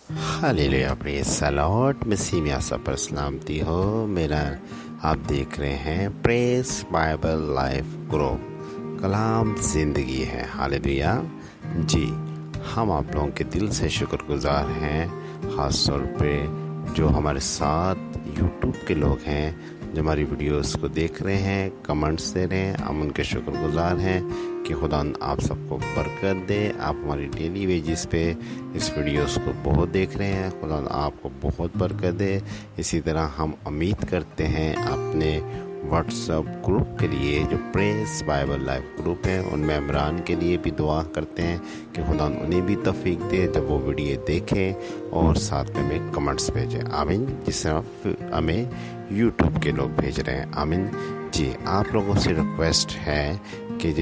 Hallelujah praise the lord. मसीह में सब पर सलामती हो। मेरा आप देख रहे हैं प्रेस बाइबल लाइफ ग्रुप। कलाम ज़िंदगी है। हालेलुया जी। हम आप लोगों के दिल से शुक्रगुजार हैं, ख़ास तौर पे जो हमारे साथ यूट्यूब के लोग हैं, जो हमारी वीडियोस को देख रहे हैं, कमेंट्स दे रहे हैं। हम उनके शुक्रगुजार हैं कि खुदा आप सबको बरकत दे। आप हमारी डेली वेजिस पे इस वीडियोस को बहुत देख रहे हैं, खुदा आपको बहुत बरकत दे। इसी तरह हम उम्मीद करते हैं अपने व्हाट्सएप ग्रुप के लिए, जो प्रेस बाइबल लाइफ ग्रुप है, उन मेंबरान के लिए भी दुआ करते हैं कि खुदा उन्हें भी तौफीक दे जब वो वीडियो देखें और साथ में हमें कमेंट्स भेजें। आमीन। जिस तरह हमें यूट्यूब के लोग भेज रहे हैं। आमीन जी। आप लोगों से रिक्वेस्ट है कि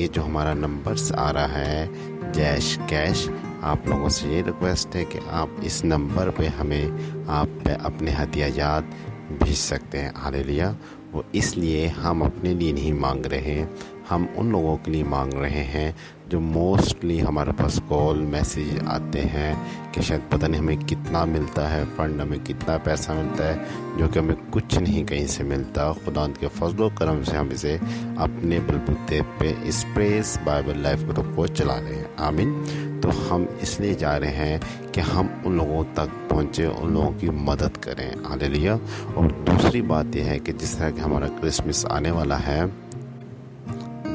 जो हमारा नंबर्स आ रहा है जैश कैश, आप लोगों से ये रिक्वेस्ट है कि आप इस नंबर पे हमें आप अपने हदियाजात भेज सकते हैं। हालेलुया। वो इसलिए हम अपने लिए नहीं मांग रहे हैं, हम उन लोगों के लिए मांग रहे हैं जो मोस्टली हमारे पास कॉल मैसेज आते हैं कि शायद पता नहीं हमें कितना मिलता है, फंड हमें कितना पैसा मिलता है, जो कि हमें कुछ नहीं कहीं से मिलता। खुदा के फजल करम से हम इसे अपने बलबूते पे इस प्रेस बाइबल लाइफ ग्रुप को चला रहे हैं। आमीन। तो हम इसलिए जा रहे हैं कि हम उन लोगों तक पहुँचे, उन लोगों की मदद करें। हालेलुया। और दूसरी बात यह है कि जिस तरह कि हमारा क्रिसमस आने वाला है,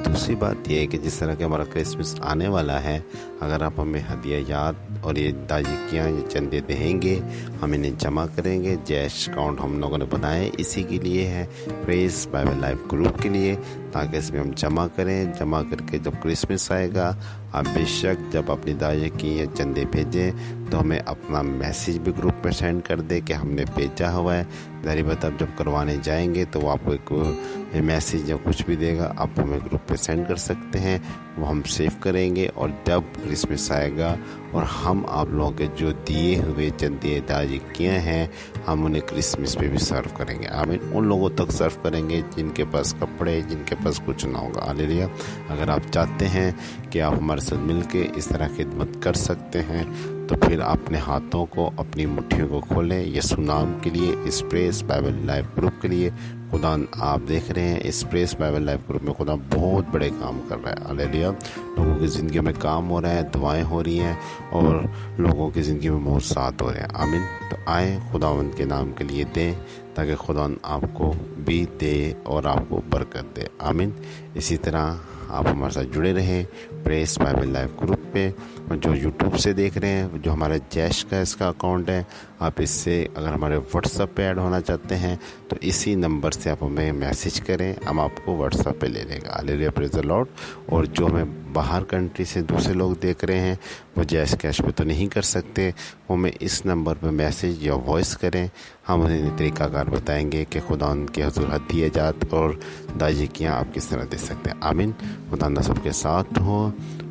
दूसरी बात यह है कि जिस तरह के हमारा क्रिसमस आने वाला है, अगर आप हमें हदियाजात और ये दाजिकियाँ ये चंदे देंगे, हम इन्हें जमा करेंगे। जैश अकाउंट हम लोगों ने बनाए इसी के लिए है, प्रेस बाइबल लाइफ ग्रुप के लिए, ताकि इसमें हम जमा करें। जमा करके जब क्रिसमस आएगा, आप बेशक जब अपनी दाजिकी या चंदे भेजें तो हमें अपना मैसेज भी ग्रुप में सेंड कर दे कि हमने भेजा हुआ है। ज़ाहिर बात, अब जब करवाने जाएंगे तो वो आपको एक मैसेज या कुछ भी देगा, आप हमें ग्रुप पे सेंड कर सकते हैं, वो हम सेव करेंगे। और जब क्रिसमस आएगा और हम आप लोगों के जो दिए हुए चंदे दाजिकियाँ हैं, हम उन्हें क्रिसमस पे भी सर्व करेंगे। आमीन। उन लोगों तक सर्व करेंगे जिनके पास कपड़े, जिनके पास कुछ ना होगा। हालेलुया। अगर आप चाहते हैं कि आप हमारे साथ मिलके इस तरह खिदमत कर सकते हैं, तो फिर अपने हाथों को, अपनी मुट्ठियों को खोलें यीशु नाम के लिए, इस प्रेस बाइबल लाइफ ग्रुप के लिए। खुदा आप देख रहे हैं इस प्रेस बाइबल लाइफ ग्रुप में खुदा बहुत बड़े काम कर रहा है। हालेलुया। लोगों की ज़िंदगी में काम हो रहा है, दुआएं हो रही हैं और लोगों की ज़िंदगी में बहुत साथ हो रहे हैं। आमीन। तो आए खुदावंद के नाम के लिए दें, ताकि खुदा आपको भी दे और आपको बरकत दे। आमीन। इसी तरह आप हमारे साथ जुड़े रहें प्रेस बाइबल लाइफ ग्रुप पे। और जो यूट्यूब से देख रहे हैं, जो हमारे जैश का इसका अकाउंट है, आप इससे अगर हमारे व्हाट्सएप पे ऐड होना चाहते हैं तो इसी नंबर से आप हमें मैसेज करें, हम आपको व्हाट्सएप पे ले लेंगे। Hallelujah praise the Lord. और जो हमें बाहर कंट्री से दूसरे लोग देख रहे हैं, वो जैश कैश पे तो नहीं कर सकते, वो हमें इस नंबर पर मैसेज या वॉइस करें, हम उन्हें तरीक़ाकार बताएंगे कि खुदा उनके हुज़ूर हदियाजात और दाजिकियाँ आप किस तरह दे सकते हैं। आमीन। खुदा सबके साथ हो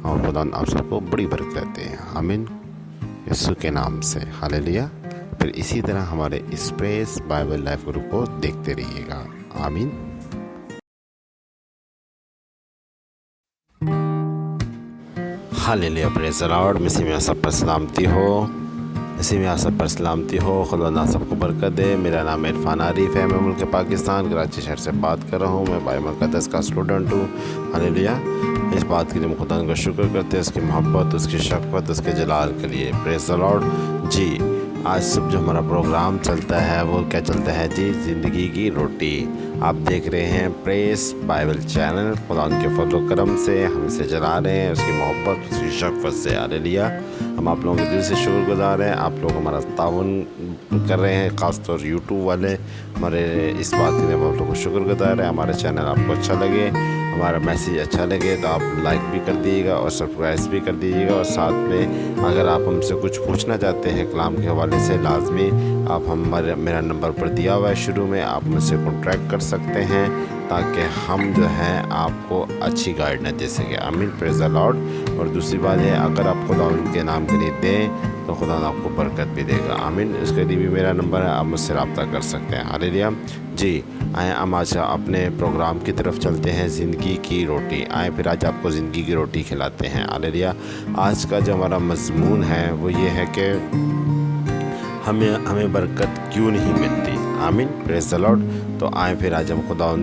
और खुदा आप सबको बड़ी बरकत दे। आमीन। यीशु के नाम से। हालेलुया। फिर इसी तरह हमारे इस प्रेस बाइबल लाइफ ग्रुप को देखते रहिएगा। आमीन। Hallelujah praise the lord. मसीह में सब पर सलामती हो। इसी में सब पर सलामती हो। खुदा ना सबको बरकत दे। मेरा नाम इरफान आरिफ है। मैं मुल्क पाकिस्तान कराची शहर से बात कर रहा हूँ। मैं बाइबल मुक़द्दस का स्टूडेंट हूँ। हालेलुया। इस बात के लिए हम खुदा का शुक्र करते हैं, उसकी मोहब्बत, उसकी शफ़क़त, उसके जलाल के लिए। प्रेज़ द लॉर्ड जी। आज सुबह जो हमारा प्रोग्राम चलता है वो क्या चलता है जी? ज़िंदगी की रोटी। आप देख रहे हैं प्रेस बाइबल चैनल। खुदा के फजल करम से हम इसे चला रहे हैं, उसकी मोहब्बत, उसकी शफ़क़त से। हालेलुया। हम आप लोगों के दिल से शुक्रगुज़ार हैं। आप लोग हमारा ताउन कर रहे हैं, ख़ासतौर यूट्यूब वाले हमारे, इस बात के लिए हम आप लोगों को शुक्रगुज़ार हैं। हमारा चैनल आपको अच्छा लगे, हमारा मैसेज अच्छा लगे तो आप लाइक भी कर दीजिएगा और सब्सक्राइब भी कर दीजिएगा। और साथ में अगर आप हमसे कुछ पूछना चाहते हैं कलाम के हवाले से, लाजमी आप मेरा नंबर पर दिया हुआ है शुरू में, आप मुझसे कॉन्टैक्ट कर सकते हैं, ताकि हम जो है आपको अच्छी गाइडेंस दे सकें। आमीन। Praise the Lord. और दूसरी बात है, अगर आप खुदा उनके नाम के लिए दें तो खुदा आपको बरकत भी देगा। आमीन। इसके लिए भी मेरा नंबर है, आप मुझसे रब्ता कर सकते हैं। हालेलुया जी। आए हम आज अपने प्रोग्राम की तरफ चलते हैं, ज़िंदगी की रोटी। आए फिर आज आपको ज़िंदगी की रोटी खिलाते हैं। हालेलुया। आज का जो हमारा मज़मून है वो ये है कि हमें बरकत क्यों नहीं मिलती। आमीन, प्रेज़ द लॉर्ड। तो आए फिर आज हम खुदा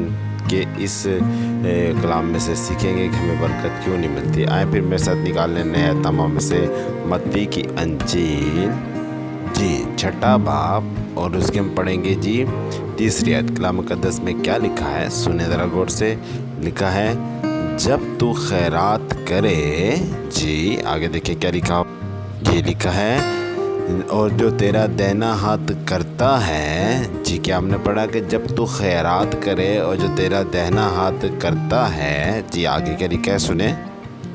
के इस कलाम में से सीखेंगे कि हमें बरकत क्यों नहीं मिलती। आए फिर मेरे साथ निकाल लेने हैं तमाम में से मत्ती की अंजील जी 6 बाब और उसके हम पढ़ेंगे जी 30 आयत। कलाम मुक़द्दस में क्या लिखा है सुने ज़रा गौर से। लिखा है जब तू खैरात करे जी, आगे देखिए क्या लिखा जी, लिखा है और जो तेरा दाहिना हाथ करता है जी, क्या हमने पढ़ा कि जब तू खैरात करे और जो तेरा दाहिना हाथ करता है जी, आगे क्या लिखा है सुने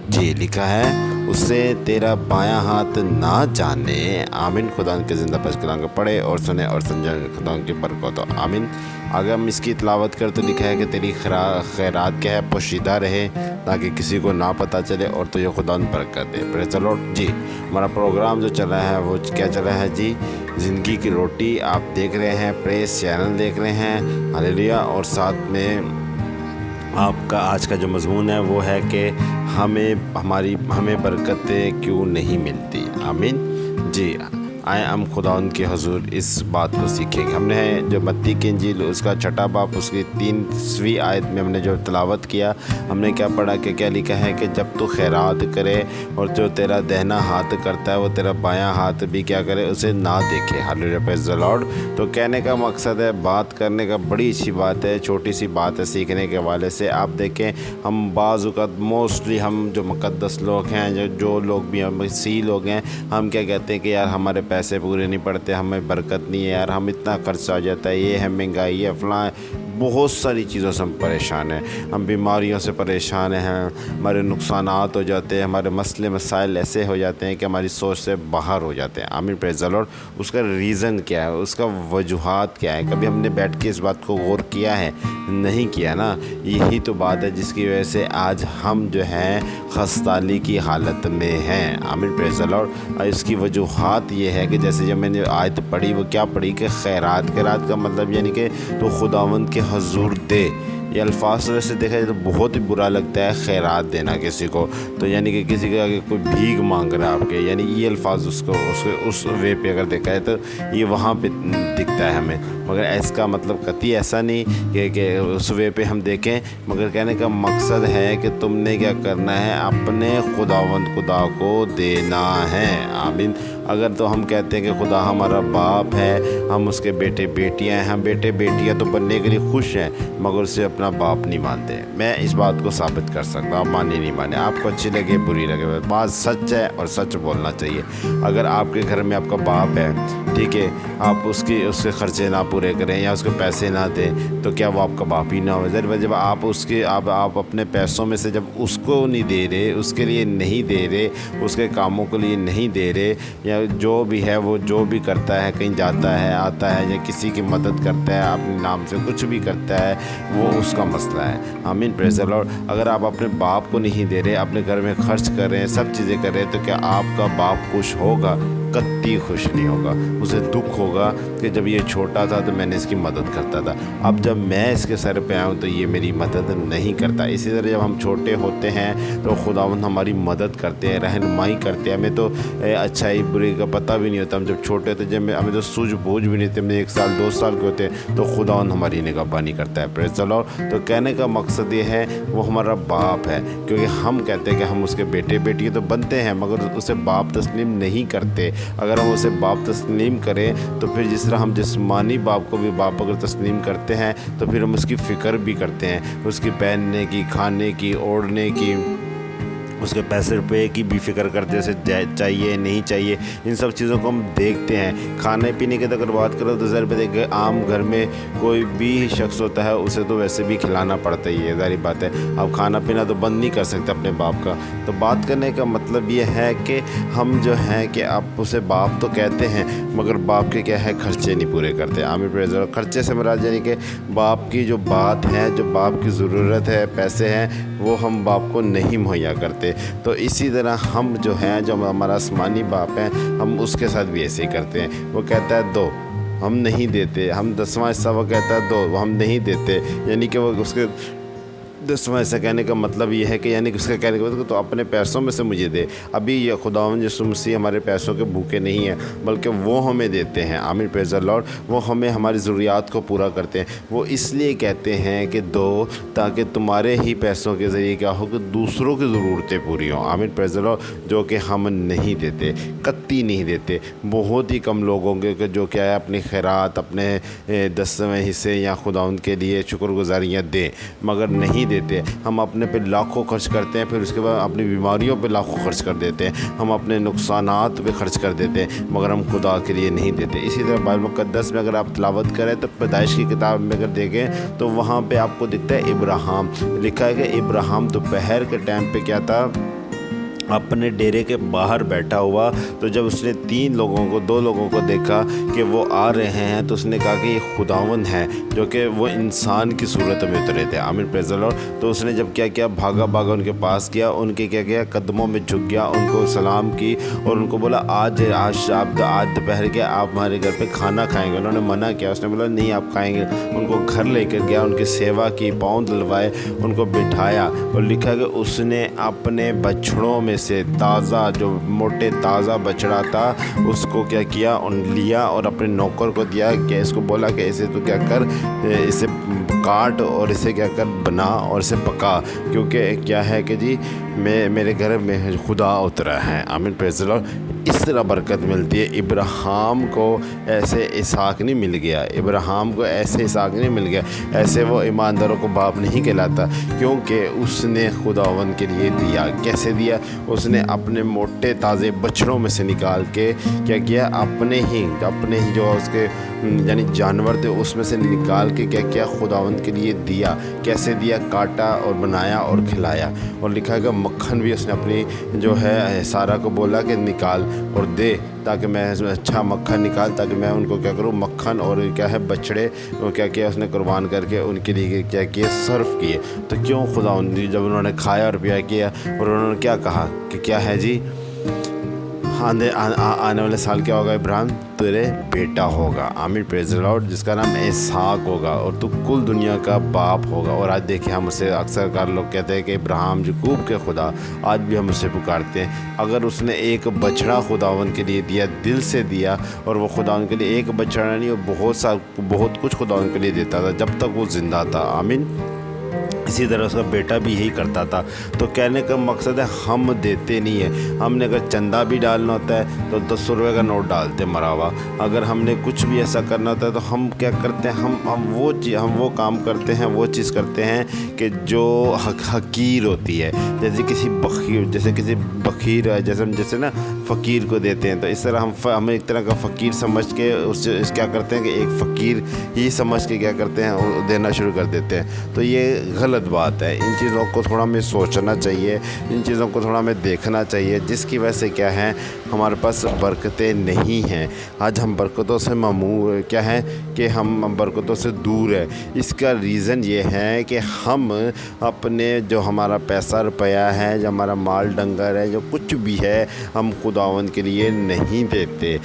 जी। लिखा है उससे तेरा बायां हाथ ना जाने। आमीन। खुदा के ज़िंदा पच कलाम को पढ़े और सुने और समझे खुदा की बरकत हो। आमीन। आगे हम इसकी तिलावत कर तो लिखा है कि तेरी खैरात क्या है पोशीदा रहे ताकि किसी को ना पता चले और तो ये खुदा बरकत दे। प्रेज़ द लॉर्ड जी। हमारा प्रोग्राम जो चल रहा है वो क्या चल रहा है जी, ज़िंदगी की रोटी आप देख रहे हैं, प्रेस चैनल देख रहे हैं। हालेलुया। और साथ में आपका आज का जो मज़मून है वो है कि हमें बरकतें क्यों नहीं मिलती। आमीन जी। आए हम खुदा के हुजूर इस बात को सीखेंगे। हमने जो मत्ती की इंजील उसका 6 बाब उसकी 3वीं आयत में हमने जो तिलावत किया, हमने क्या पढ़ा कि क्या लिखा है कि जब तू खैरात करे और जो तेरा दाहिना हाथ करता है वो तेरा बायां हाथ भी क्या करे, उसे ना देखे। Hallelujah, praise the Lord. तो कहने का मकसद है, बात करने का बड़ी अच्छी बात है, छोटी सी बात है सीखने के हवाले से। आप देखें हम बाज़ औक़ात मोस्टली हम जो मुक़द्दस लोग हैं, जो लोग भी हम मसीह लोग हैं, हम क्या कहते हैं कि यार हमारे पैसे पूरे नहीं पड़ते, हमें बरकत नहीं है यार, हम इतना खर्चा हो जाता है, ये है महंगाई है फलां, बहुत सारी चीज़ों से हम परेशान हैं, हम बीमारियों से परेशान हैं, हमारे नुकसानात हो जाते हैं, हमारे मसले मसाइल ऐसे हो जाते हैं कि हमारी सोच से बाहर हो जाते हैं। आमीन, प्रेज़ द लॉर्ड। उसका रीज़न क्या है, उसका वजूहात क्या है, कभी हमने बैठ के इस बात को गौर किया है? नहीं किया ना। यही तो बात है जिसकी वजह से आज हम जो हैं खस्ताली की हालत में हैं। आमीन, प्रेज़ द लॉर्ड। इसकी वजूहात ये है कि जैसे जब मैंने आयत पढ़ी वो क्या पढ़ी कि खैरात का मतलब यानी कि तो खुदावंद के हुजूर दे। ये अल्फाज वैसे देखा जाए तो बहुत ही बुरा लगता है खैरात देना किसी को, तो यानी कि किसी के आगे कोई भीख मांग रहा है आपके, यानी ये अल्फाज उसको उस वे पे अगर देखा है तो ये वहाँ पे दिखता है हमें, मगर इसका मतलब कतई ऐसा नहीं कि उस वे पे हम देखें, मगर कहने का मकसद है कि तुमने क्या करना है, अपने खुदा को देना है। आमीन। अगर तो हम कहते हैं कि खुदा हमारा बाप है, हम उसके बेटे बेटियां हैं, हम बेटे बेटियां तो बनने के लिए खुश हैं, मगर उसे अपना बाप नहीं मानते। मैं इस बात को साबित कर सकता हूँ, आप माने नहीं माने, आपको अच्छी लगे बुरी लगे, बात सच है और सच बोलना चाहिए। अगर आपके घर में आपका बाप है, ठीक है, आप उसके खर्चे ना पूरे करें या उसके पैसे ना दें तो क्या वो आपका बाप ही ना हो? जब आप अपने पैसों में से जब उसको नहीं दे रहे, उसके लिए नहीं दे रहे, उसके कामों के लिए नहीं दे रहे, या जो भी है वो जो भी करता है, कहीं जाता है आता है या किसी की मदद करता है, अपने नाम से कुछ भी करता है, वो उसका मसला है। आमीन, प्रेज़ द लॉर्ड। अगर आप अपने बाप को नहीं दे रहे, अपने घर में खर्च कर रहे हैं, सब चीज़ें कर रहे हैं, तो क्या आपका बाप खुश होगा? कतई खुश नहीं होगा। उसे दुख होगा कि जब ये छोटा था तो मैंने इसकी मदद करता था, अब जब मैं इसके सर पे आऊँ तो ये मेरी मदद नहीं करता। इसी तरह जब हम छोटे होते हैं तो खुदावंद हमारी मदद करते हैं, रहनुमाई करते हैं। हमें तो अच्छाई बुरी का पता भी नहीं होता। हम जब छोटे थे, जब हमें तो सूझबूझ भी नहीं थे, हमें 1 साल 2 साल के होते तो खुदावंद हमारी निगहबानी करता है। Praise the Lord. तो कहने का मकसद ये है वो हमारा बाप है, क्योंकि हम कहते हैं कि हम उसके बेटे बेटियाँ तो बनते हैं, मगर उसे बाप तस्लीम नहीं करते। अगर हम उसे बाप तस्लीम करें तो फिर जिस तरह हम जिस्मानी बाप को भी बाप अगर तस्लीम करते हैं तो फिर हम उसकी फ़िक्र भी करते हैं, उसकी पहनने की, खाने की, ओढ़ने की, उसके पैसे रुपए की भी फिक्र करते हैं, उसे चाहिए नहीं चाहिए, इन सब चीज़ों को हम देखते हैं। खाने पीने की तो अगर बात करो तो ज़रूर देखिए, आम घर में कोई भी शख्स होता है उसे तो वैसे भी खिलाना पड़ता ही है, ज़ाहिर बात है। अब खाना पीना तो बंद नहीं कर सकते अपने बाप का। तो बात करने का मतलब ये है कि हम जो है कि आप उसे बाप तो कहते हैं, मगर बाप के क्या है, खर्चे नहीं पूरे करते। आमिर प्रेज़र खर्चे से मुराद यानी कि बाप की जो बात है, जो बाप की ज़रूरत है, पैसे हैं, वो हम बाप को नहीं मुहैया करते। तो इसी तरह हम जो हैं, जो हमारा आसमानी बाप है, हम उसके साथ भी ऐसे ही करते हैं। वो कहता है दो, हम नहीं देते। हम 10वां हिस्सा वो कहता है दो, हम नहीं देते, यानी कि वो उसके 10واں حصہ کہنے کا مطلب یہ ہے کہ یعنی کہ اس کا کہنے کا مطلب تو اپنے پیسوں میں سے مجھے دے۔ ابھی یہ خداوند یسوع مسیح ہمارے پیسوں کے بھوکے نہیں ہیں، بلکہ وہ ہمیں دیتے ہیں۔ آمین، پریز دی لارڈ۔ وہ ہمیں ہماری ضروریات کو پورا کرتے ہیں۔ وہ اس لیے کہتے ہیں کہ دو، تاکہ تمہارے ہی پیسوں کے ذریعے کیا ہو کہ دوسروں کی ضرورتیں پوری ہوں۔ آمین، پریز دی لارڈ۔ جو کہ ہم نہیں دیتے، قطعی نہیں دیتے۔ بہت ہی کم لوگوں کے جو کیا ہے اپنی خیرات، اپنے 10ویں حصے یا خداوند کے لیے شکر گزاریاں دیں، مگر نہیں دیتے۔ ہم اپنے پہ لاکھوں خرچ کرتے ہیں، پھر اس کے بعد اپنی بیماریوں پہ لاکھوں خرچ کر دیتے ہیں، ہم اپنے نقصانات پہ خرچ کر دیتے ہیں، مگر ہم خدا کے لیے نہیں دیتے۔ اسی طرح بائبل مقدس میں اگر آپ تلاوت کریں تو پیدائش کی کتاب میں اگر دیکھیں تو وہاں پہ آپ کو دکھتا ہے ابراہیم، لکھا ہے کہ ابراہیم دوپہر کے ٹائم پہ کیا تھا، اپنے ڈیرے کے باہر بیٹھا ہوا۔ تو جب اس نے 2 لوگوں کو دیکھا کہ وہ آ رہے ہیں، تو اس نے کہا کہ یہ خداوند ہے، جو کہ وہ انسان کی صورت میں اترے تھے۔ آمین، پریز دی لارڈ۔ تو اس نے جب کیا بھاگا ان کے پاس کیا، ان کے کیا قدموں میں جھک گیا، ان کو سلام کی اور ان کو بولا آج دوپہر کے آپ ہمارے گھر پہ کھانا کھائیں گے۔ انہوں نے منع کیا، اس نے بولا نہیں آپ کھائیں گے۔ ان کو گھر لے کر گیا، ان کی سیوا کی، پاؤں دلوائے، ان کو بٹھایا، اور لکھا کہ اس نے اپنے بچڑوں میں سے تازہ، جو موٹے تازہ بچڑا تھا، اس کو کیا لیا اور اپنے نوکر کو دیا کہ اس کو بولا کہ اسے تو کیا کر، اسے کاٹ اور اسے کیا کر بنا اور اسے پکا، کیونکہ کیا ہے کہ جی میرے گھر میں خدا اترا ہے۔ آمین، پریز دی لارڈ۔ اس طرح برکت ملتی ہے۔ ابراہیم کو ایسے اسحاق نہیں مل گیا، ابراہیم کو ایسے اسحاق نہیں مل گیا، ایسے وہ ایمانداروں کو باپ نہیں کہلاتا، کیونکہ اس نے خداوند کے لیے دیا۔ کیسے دیا؟ اس نے اپنے موٹے تازے بچڑوں میں سے نکال کے کیا اپنے ہی جو اس کے یعنی جانور تھے اس میں سے نکال کے کیا خداوند کے لیے دیا۔ کیسے دیا؟ کاٹا اور بنایا اور کھلایا۔ اور لکھا ہے کہ مکھن بھی اس نے اپنی جو ہے سارہ کو بولا کہ نکال اور دے، تاکہ میں اچھا مکھن نکال، تاکہ میں ان کو کیا کروں، مکھن اور کیا ہے بچڑے، وہ کیا اس نے قربان کر کے ان کے لیے کیا صرف کیے۔ تو کیوں خداوند جب انہوں نے کھایا اور پیا کیا اور انہوں نے کیا کہا کہ کیا ہے جی، آنے والے سال کیا ہوگا، ابراہیم تیرے بیٹا ہوگا۔ آمین، پریز دی لارڈ، جس کا نام اسحاق ہوگا اور تو کل دنیا کا باپ ہوگا۔ اور آج دیکھیں ہم اسے اکثر کار لوگ کہتے ہیں کہ ابراہیم یعقوب کے خدا، آج بھی ہم اسے پکارتے ہیں۔ اگر اس نے ایک بچڑا خداوند کے لیے دیا، دل سے دیا، اور وہ خداوند کے لیے ایک بچڑا نہیں اور بہت کچھ خداوند کے لیے دیتا تھا جب تک وہ زندہ تھا۔ آمین۔ اسی طرح اس کا بیٹا بھی یہی کرتا تھا۔ تو کہنے کا مقصد ہے ہم دیتے نہیں ہیں۔ ہم نے اگر چندہ بھی ڈالنا ہوتا ہے تو 10 روپے کا نوٹ ڈالتے مرا ہوا۔ اگر ہم نے کچھ بھی ایسا کرنا ہوتا ہے تو ہم کیا کرتے ہیں، ہم وہ کام کرتے ہیں، وہ چیز کرتے ہیں کہ جو حقیر ہوتی ہے، جیسے کسی بخیر ہے، جیسے نا فقیر کو دیتے ہیں، تو اس طرح ہم ایک طرح کا فقیر سمجھ کے اس کیا کرتے ہیں کہ ایک فقیر ہی سمجھ کے کیا کرتے ہیں دینا شروع کر دیتے ہیں۔ تو یہ غلط بات ہے۔ ان چیزوں کو تھوڑا ہمیں سوچنا چاہیے، ان چیزوں کو تھوڑا ہمیں دیکھنا چاہیے، جس کی وجہ سے کیا ہے ہمارے پاس برکتیں نہیں ہیں۔ آج ہم برکتوں سے کیا ہے کہ ہم برکتوں سے دور ہیں۔ اس کا ریزن یہ ہے کہ ہم اپنے جو ہمارا پیسہ روپیہ ہے، جو ہمارا مال ڈنگر ہے، جو کچھ بھی ہے، ہم خداوند کے لیے نہیں دیتے،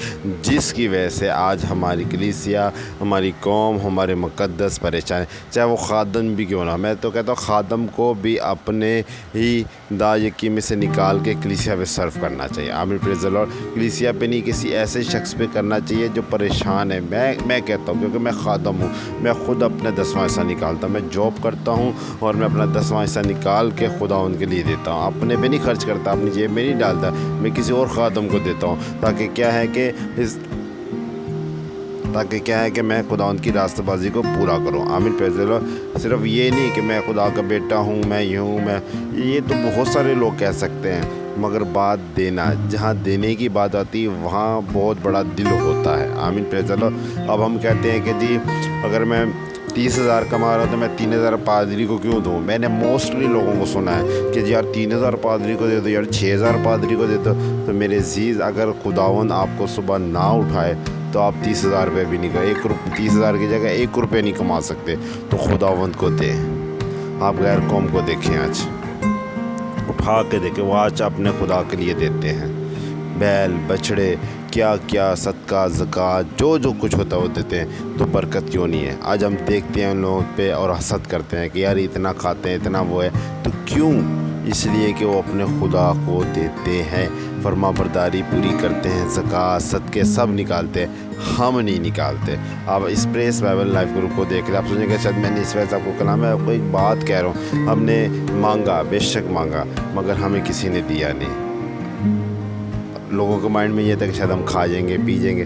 جس کی وجہ سے آج ہماری کلیسیا، ہماری قوم، ہمارے مقدس پریشان ہے، چاہے وہ خادم بھی کیوں نہ۔ میں تو کہتا ہوں خادم کو بھی اپنے ہی دایکی میں سے نکال کے کلیسیا پہ صرف کرنا چاہیے۔ آمین، پریز دی لارڈ۔ کلیسیا پہ نہیں، کسی ایسے شخص پہ کرنا چاہیے جو پریشان ہے۔ میں کہتا ہوں، کیونکہ میں خادم ہوں، میں خود اپنا 10واں حصہ نکالتا ہوں، میں جاب کرتا ہوں اور میں اپنا 10واں حصہ نکال کے خداوند کے لیے دیتا ہوں، اپنے پہ نہیں خرچ کرتا، اپنی جیب میں نہیں ڈالتا، میں کسی اور خادم کو دیتا ہوں، تاکہ کیا ہے کہ میں خداوند کی راستہ بازی کو پورا کروں۔ آمین، پریز دی لارڈ۔ صرف یہ نہیں کہ میں خدا کا بیٹا ہوں، میں یہ ہوں، یہ تو بہت سارے لوگ کہہ سکتے ہیں، مگر بات دینا، جہاں دینے کی بات آتی ہے وہاں بہت بڑا دل ہوتا ہے۔ آمین، پریز دی لارڈ۔ اب ہم کہتے ہیں کہ جی اگر میں 30,000 کما رہا ہوں تو میں 3,000 پادری کو کیوں دوں؟ میں نے موسٹلی لوگوں کو سنا ہے کہ جی یار 3,000 پادری کو دے دو، یار 6,000 پادری کو دے دو۔ تو میرے عزیز، اگر خداوند آپ کو صبح نہ اٹھائے تو آپ 30,000 روپے بھی نہیں 30,000 کی جگہ 1 روپے نہیں کما سکتے۔ تو خداوند کو دیں۔ آپ غیر قوم کو دیکھیں، آج اٹھا کے دیکھیں، وہ آج اپنے خدا کے لیے دیتے ہیں، بیل بچڑے کیا کیا صدقہ زکوٰۃ جو کچھ ہوتا ہے وہ دیتے ہیں، تو برکت کیوں نہیں ہے؟ آج ہم دیکھتے ہیں ان لوگوں پہ اور حسد کرتے ہیں کہ یار اتنا کھاتے ہیں، اتنا وہ ہے، تو کیوں؟ اس لیے کہ وہ اپنے خدا کو دیتے ہیں، فرما برداری پوری کرتے ہیں، زکوٰۃ صدقے سب نکالتے ہیں، ہم نہیں نکالتے۔ آپ اس پریس بائبل لائف گروپ کو دیکھ رہے، آپ سوچیں کہ شاید میں نے اس وجہ سے آپ کو کلام ہے، آپ کو ایک بات کہہ رہا ہوں، ہم نے مانگا، بے شک مانگا، مگر ہمیں کسی نے دیا نہیں۔ لوگوں کے مائنڈ میں یہ تھا کہ شاید ہم کھا جائیں گے، پی جائیں گے،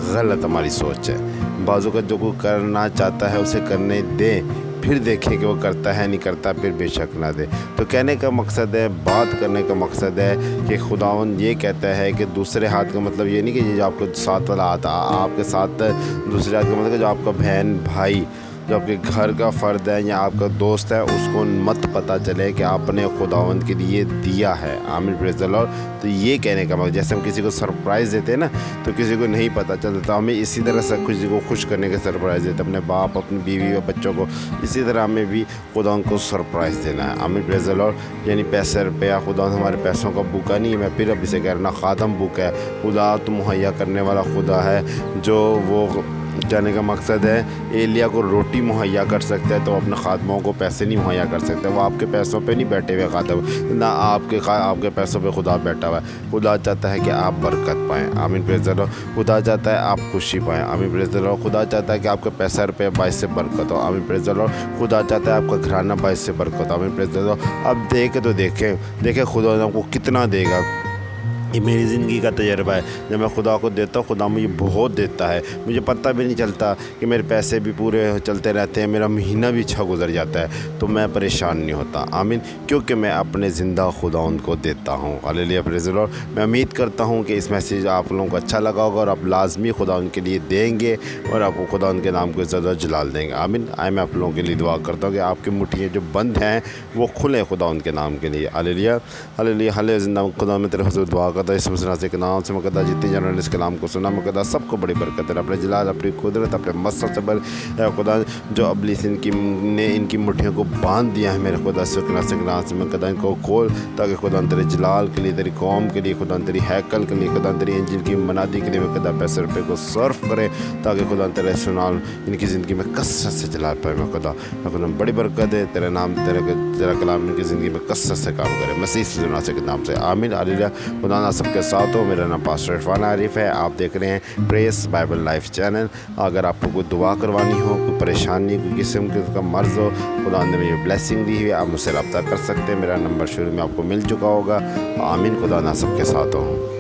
غلط ہماری سوچ ہے۔ بعضوں کا جو کوئی کرنا چاہتا ہے اسے کرنے دیں، پھر دیکھیں کہ وہ کرتا ہے نہیں کرتا، پھر بے شک نہ دے۔ تو کہنے کا مقصد ہے، بات کرنے کا مقصد ہے کہ خداوند یہ کہتا ہے کہ دوسرے ہاتھ کا مطلب یہ نہیں کہ جو آپ کو ساتھ والا ہاتھ آپ کے ساتھ، دوسرے ہاتھ کا مطلب کہ جو آپ کا بہن بھائی، جو آپ کے گھر کا فرد ہے یا آپ کا دوست ہے، اس کو مت پتہ چلے کہ آپ نے خداوند کے لیے دیا ہے۔ آمین، پریز دی لارڈ۔ تو یہ کہنے کا مطلب، جیسے ہم کسی کو سرپرائز دیتے ہیں نا، تو کسی کو نہیں پتہ چلتا، ہمیں اسی طرح سے کسی کو خوش کرنے کا سرپرائز دیتے ہیں، اپنے باپ، اپنی بیوی اور بچوں کو، اسی طرح ہمیں بھی خداوند کو سرپرائز دینا ہے۔ آمین، پریز دی لارڈ۔ یعنی پیسے روپیہ، خداوند ہمارے پیسوں کا بھوکا نہیں ہے، میں پھر اب اسے کہہ رہا، خادم بھوکا ہے، خدا تو مہیا کرنے والا خدا ہے، جو وہ جانے کا مقصد ہے ایلیا کو روٹی مہیا کر سکتا ہے، تو اپنے خادموں کو پیسے نہیں مہیا کر سکتے۔ وہ آپ کے پیسوں پہ نہیں بیٹھے ہوئے خادم، نہ آپ کے پیسوں پہ خدا بیٹھا ہوا ہے۔ خدا چاہتا ہے کہ آپ برکت پائیں۔ آمین، پریز دی لارڈ۔ خدا چاہتا ہے آپ خوشی پائیں۔ آمین، پریز دی لارڈ۔ خدا چاہتا ہے کہ آپ کا پیسہ روپے باعث سے برکت ہو۔ آمین، پریز دی لارڈ۔ خدا چاہتا ہے آپ کا گھرانہ باعث سے برکت ہو۔ آمین، پریز دی لارڈ۔ اب دیکھیں خدا آپ کو کتنا دے گا۔ یہ میری زندگی کا تجربہ ہے، جب میں خدا کو دیتا ہوں، خدا مجھے بہت دیتا ہے، مجھے پتہ بھی نہیں چلتا کہ میرے پیسے بھی پورے چلتے رہتے ہیں، میرا مہینہ بھی اچھا گزر جاتا ہے، تو میں پریشان نہیں ہوتا۔ آمین، کیونکہ میں اپنے زندہ خداوند کو دیتا ہوں۔ ہاللیلویا، پریز دی لارڈ۔ میں امید کرتا ہوں کہ اس میسیج آپ لوگوں کو اچھا لگا ہوگا اور آپ لازمی خداوند کے لیے دیں گے اور آپ کو خداوند کے نام کو عزت و جلال دیں گے۔ آمین۔ میں آپ لوگوں کے لیے دعا کرتا ہوں کہ آپ کی مٹھیاں جو بند ہیں وہ کھلیں خداوند کے نام کے لیے۔ ہاللیلویا، ہاللیلویا، ہاللیلویا۔ زندہ خدا میں تیرے حضور دعا کرتا ہوں، اس مسیح کے نام سے مقدس جتنے جنہوں نے اس کلام کو سنا، مقدس سب کو بڑی برکت ہے، اپنے جلال، اپنی قدرت، اپنے مسل سے بل خدا جو ابلیس نے ان کی مٹھیوں کو باندھ دیا ہے، میرے خدا سے مقدس ان کو کھول، تاکہ خدا تیرے جلال کے لیے، تیری قوم کے لیے، خدا تیری ہیکل کے لیے، خدا تیری انجیل کی منادی کے لیے مقدس پیسے روپے کو صرف کرے، تاکہ خدا تیرے سنال ان کی زندگی میں کثرت سے جلال پائے۔ میں خدا بڑی برکت ہے، تیرے نام تیرا کلام ان کی زندگی میں کثرت سے کام کرے، مسیح سے کے نام سے آمین۔ ہاللیلویا۔ خدا نہ سب کے ساتھ ہو۔ میرا نام پاسٹر عرفان عارف ہے، آپ دیکھ رہے ہیں پریس بائبل لائف چینل۔ اگر آپ کو کوئی دعا کروانی ہو، کوئی پریشانی، کوئی قسم کا مرض ہو، خدا نے مجھے بلیسنگ دی ہوئی ہے، آپ مجھ سے رابطہ کر سکتے ہیں۔ میرا نمبر شروع میں آپ کو مل چکا ہوگا۔ آمین۔ خدا نہ سب کے ساتھ ہو۔